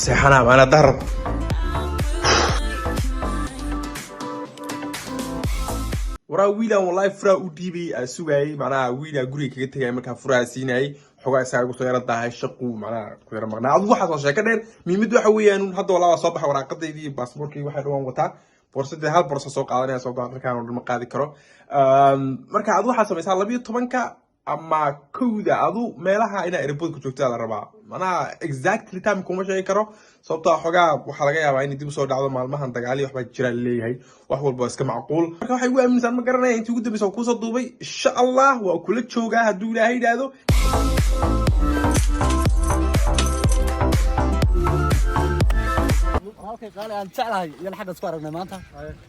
وبصيحنا معنا ضرب. ورا ويلا والله فرا وديبي سوغاي معناها ويلا غوري كغا تغاي marka furaha siinay xogaa isaagu soo yaradahay shaqo macnaha ku yar maqnaa adu waxa soo sheeka dheer miimid waxa weeyaan hadda walaa soo baxay waraaqadeedii baasaboorkii waxa dhawaan wataa boorsada hal boorso soo qaadanaya soo baa markaan oo ma qaadi karo marka adu waxa sameeyay 12ka ama kowda adu meelaha ina airport ku joogtaa la rabaa macnaha exactly time kuma sheegi karo sababtoo xogaa waxa laga yaabaa in dib soo dhacdo maalmahan dagaali waxba jira leeyahay wax walba iska macquul marka waxay u aaminsan ma garanay intii ugu dambeysay ku soo duubay insha Allah waa kula joogaa haduu Ilaahay yiraahdo halkay qaali aan jeclahay iyo xagga isku aragnay maanta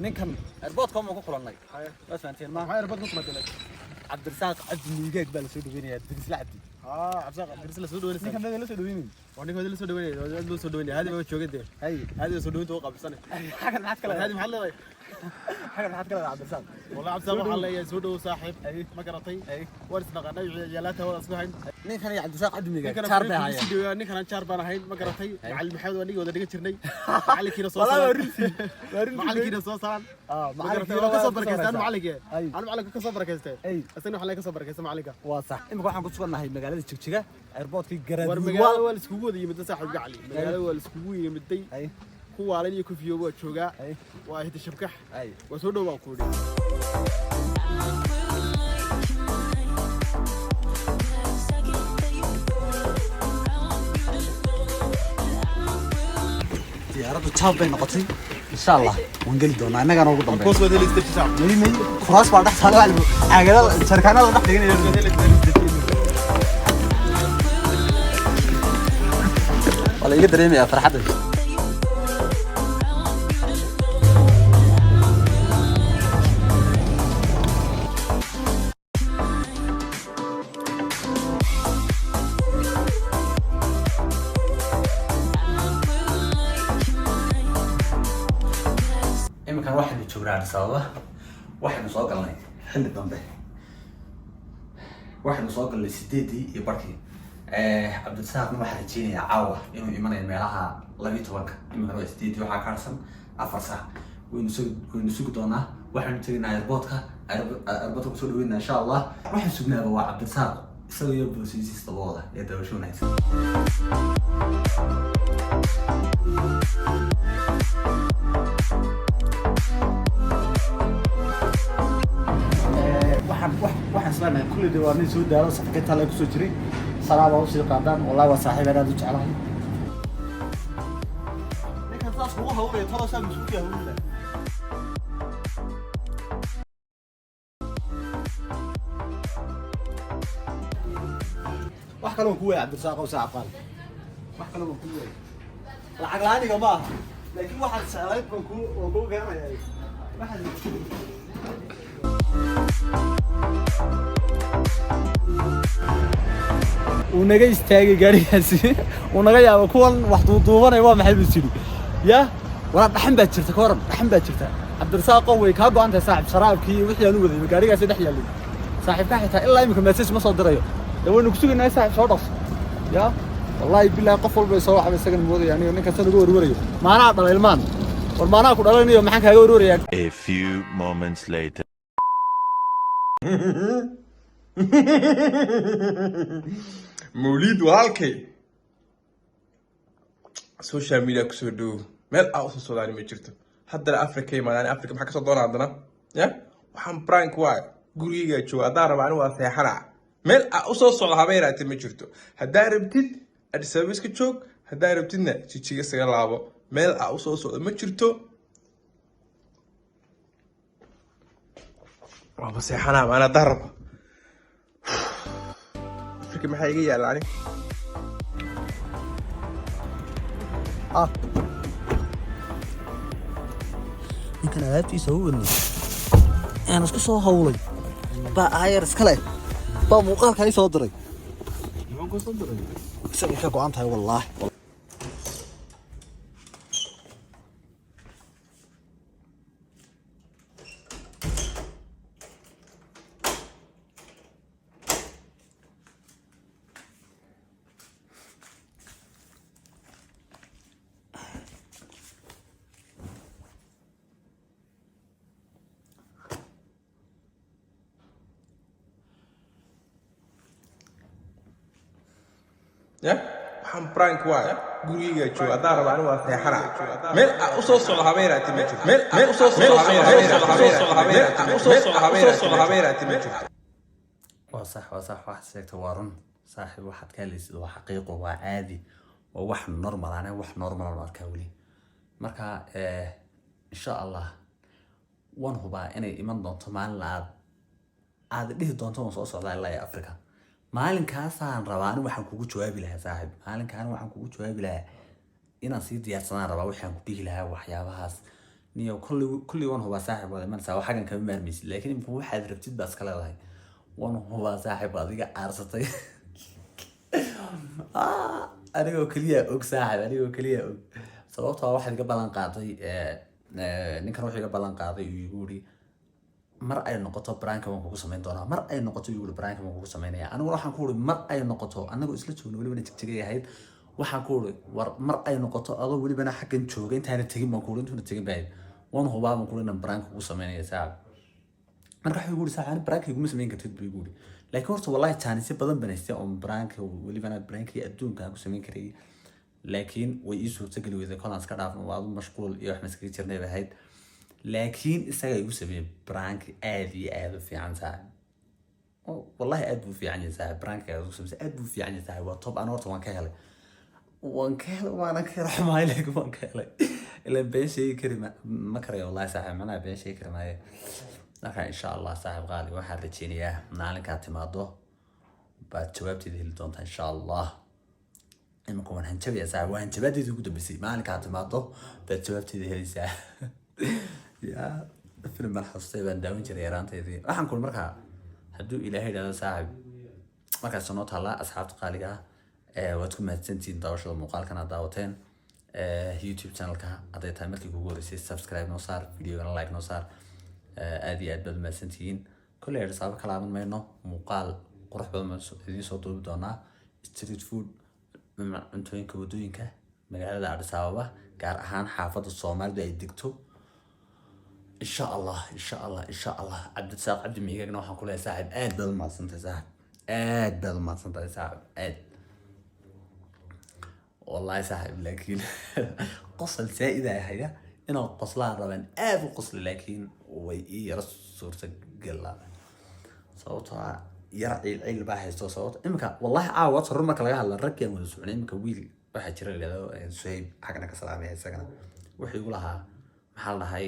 ninkan airport ka ma ku kulanay bas faanteen ma airport ku kulanay Abdirasaaq Abdigeeg baa la soo dhaweynaya Abdirasaaq Abdi Abdirasaaq la soo dhaweynay ninkan la soo dhaweynay ninkan la soo dhaweynay la soo dhaweynay hadi ma joogade hadi soo dhaweynta oo qabsanay xaga maxad kale hadi maxad leedahay حاجه maxaad kala Abdirasaaq والله Abdirasaaq waxa leeyahay soo dhaw saaxiib ma garatay waris naqanay yalaata wada isku hayn ninkan iyo Abdirasaaq Abdigeeg char baa hayaa ninkan char baan ahayn ma garatay macallin maxamed wadi wada dhiga jirnay macallinkiina soo saaran macallinkiina soo saaran macallinkiina ka soo barkaystaan macallinka aan macallinka ka soo barkaystay asana waxa la ka soo barkaystay macallinka waa sax imika waxaan ku suganahay magaalada Jigjiga airportkii garaad war magaalada waa iskugu wada yimid saaxiib gacali magaalada waa iskugu yimiday kuwa aan iyo kufiyo waa jooga waa hada shabkax waa soo dhaw waan ku dhigay diyaaradu jaab bay noqotay insha Allah waan gali doonaa anagana ugu dambeeyo koos wada liista jaab meey khuraas baa dhax saaray aagada sarkaanada dhax dhiganay wala iga dareemaya farxadda كان واحد يشوف على صوابه واحد مسوق الله حل ضمبه واحد مسوق اللي سديدي يبركي Abdirasaaq ma waxa rajeenaya caawa inuu imanay meelaha 12ka imika waa sdeed waxa kaarsan 4 saac waynu sugi doonaa waxaan tagnaa airportka ku soo dhaweynaa insha Allah waxaan sugnaaba waa Abdirasaaq isaga iyo boosiisa wada ee dawashoonaysa waxaan islaamay kulli diiwaanada soo daaro safkata la ku soo jiray salaam oo sii qaadaan wallahi waa saaxiib aad u jecelahay ninkan saas ugu hawlay tolo saam isku hawlay wax kale oo ku weey Abdirasaaq oo saaqal wax kale oo ku weey lacag laaniga ma laakiin waxaan saalayb ku gaarayay waxaan unaga istaagay gaarigaasi unaga yaabo kuwan wax duuduubanay waa maxay bisiri ya wala dhaxan baa jirta kooran dhaxan baa jirta Abdirasaaq way ka go'antay saaxib sharaabkii wixii aan u waday gaarigaasi dhex yaalay saaxibka xitaa ilaa imika message ma soo dirayo dawaynu ku sugnaa saaxib soo dhaqso ya wallahi billahi qof walba soo waxba isaga moodaya aniga ninka san ugu warwarayo maana dhaleelmaan war maana ku dhalanayo maxaan kaaga warwarayaa A few moments later مولد والكي سوشيال ميديا كسودو مال اوسو سوداني ما جرتو حتى الافريكي ما يعني افريكا maxaa ka soo doona hadana ya waxaan prank waay guriga jooga hadaan rabaan waa seexana meel u soo socdo habeeraatay ma jirto hadaa rabtid Addis Ababa iska joog hadaa rabtidna Jigjiga isaga laabo meel u soo socdo ma jirto waa seexana maana darab afrika maxay iga yaalaan ninkan aadtiisa u wadnay aan isku soo hawlay baa ayar iska leh baa muuqaalka ay soo diray isaga ka go'an tahay wallahi ya waxaan prank waay guriga jooga hadaan rabaa anigu waa seexana meel u soo socdo habeeraati ma jirto meel u soo socdo habeeraati ma jirto waa sax wax sheegta waa run saaxiib waxaad ka helaysid waa xaqiiqo waa caadi waa wax normal ah wax normal ah markaa wali marka insha Allah waan hubaa inay iman doonto maalin aad dhihi doonto soo socdaa ilaa Afrika maalinkaasaan rabaa anigu waxaan kugu jawaabi lahaa saaxiib maalinkaan waxaan kugu jawaabi lahaa inaan sii diyaarsadaan rabaa waxaan ku dhihi lahaa waxyaabahaas niyo kulli waan hubaa saaxiib wada man saa waxaan kama maarmaysid laakiin imku waxaad rabtid baas kala leedahay waan hubaa saaxiib adiga aarsatay anigoo kaliya og saaxiib anigoo kaliya og sababtoo waxaad iga ballan qaaday ninkan wuxuu iga ballan qaaday uu igu yiri mar ay noqoto prank waan kugu sameyn doonaa mar ay noqoto igu yiri prank waan kugu sameynaya anigu waxaan ku yiri mar ay noqoto anagu isla joogno waliba jigjiga yahayd waxaan ku yiri war mar ay noqoto adoo waliba xaqan jooga intaana tagin baan ku yiri intuu tagin baa waan hubaa baan ku yiri prank kugu sameynaya saaxiib marka wuxuu igu yiri saaxiib prank igu sameyn kartid buu igu yiri laakiin horta wallahi taanisi badan banaystay oo prank waliba prank adduunka ku sameyn karay laakiin way ii suurtagali weyday kolans ka dhaafno waa mashquul iyo wax maskaxi jirnay bahayd laakiin isaga igu sameeyay prank aad iyo aad u fiican saaxiib wallahi aad buu fiican yahay saaxiib prank aad u sameeyay aad buu fiican yahay saaxiib waa top aan horta waan ka helay waana ka raxmaay laakiin waan ka helay ilaa been sheegi kari ma karayo wallahi saaxiib mana been sheegi kari maayo marka insha Allah saaxiib qaali waxaan rajeynayaa maalinka timaado baad jawaabteeda heli doontaa insha Allah إما كمان هنشبه يا ساعة وهنشبه دي تقول بسي ما عليك اعتماده بتشوف تدي هذي ساعة يا فيلم ملحوظ طيب داوين كذا يران تدي راح نقول مركها هدو إلى هذا ساعة مركها صنوات هلا أصحاب تقاليها وتكون مهتمين داوش المقال كان داوتين يوتيوب channel كها أضيتها مثل جوجل ريسي سبسكرايب نوصار فيديو كان لايك نوصار أدي أدبل مهتمين كل هذا صار كلام ما إنه مقال قرح بدل دي صوته بدونا ستريت فود cuntooyinka wadooyinka magaalada Addis Ababa gaar ahaan xaafadda Soomaalidu ay digto insha Allah Cabdisaaq Cabdi Miigagna waxaan ku leeyahay saaxiib aad baad ma santahay saaxiib aad wallahi saaxiib laakiin qosol saa'id ah haya inaan qoslaan rabaan aad u qosl laakiin way ii yara suurta galaa sababtoo يرى الباحث صوت إمك والله عاوض صار رمك لقاها الركية وزعنا إمك ويل واحد شرى له سهيب حقنا كسلام هي السجنة وحي يقولها محلها هاي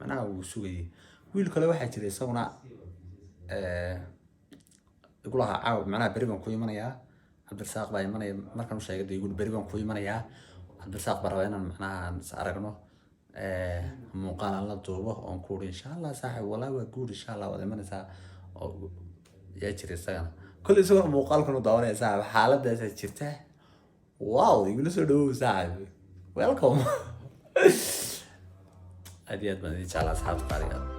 أنا وسوي ويل كل واحد شرى صونا يقولها عاوض معنا بريبان كوي منايا عبد الرزاق باي منايا ما كانوا شيء يقول بريبان كوي منايا عبد الرزاق بروينا معنا سأرجنا مقال الله توبه ونقول إن شاء الله صاحب والله وأقول إن شاء الله ولا من سا يا شري سجن كل أسبوع مقال كانوا داون يا صاحب حالة ده شرته واو يقولوا سودو صاحب ويلكم أديت من دي على أصحاب قرية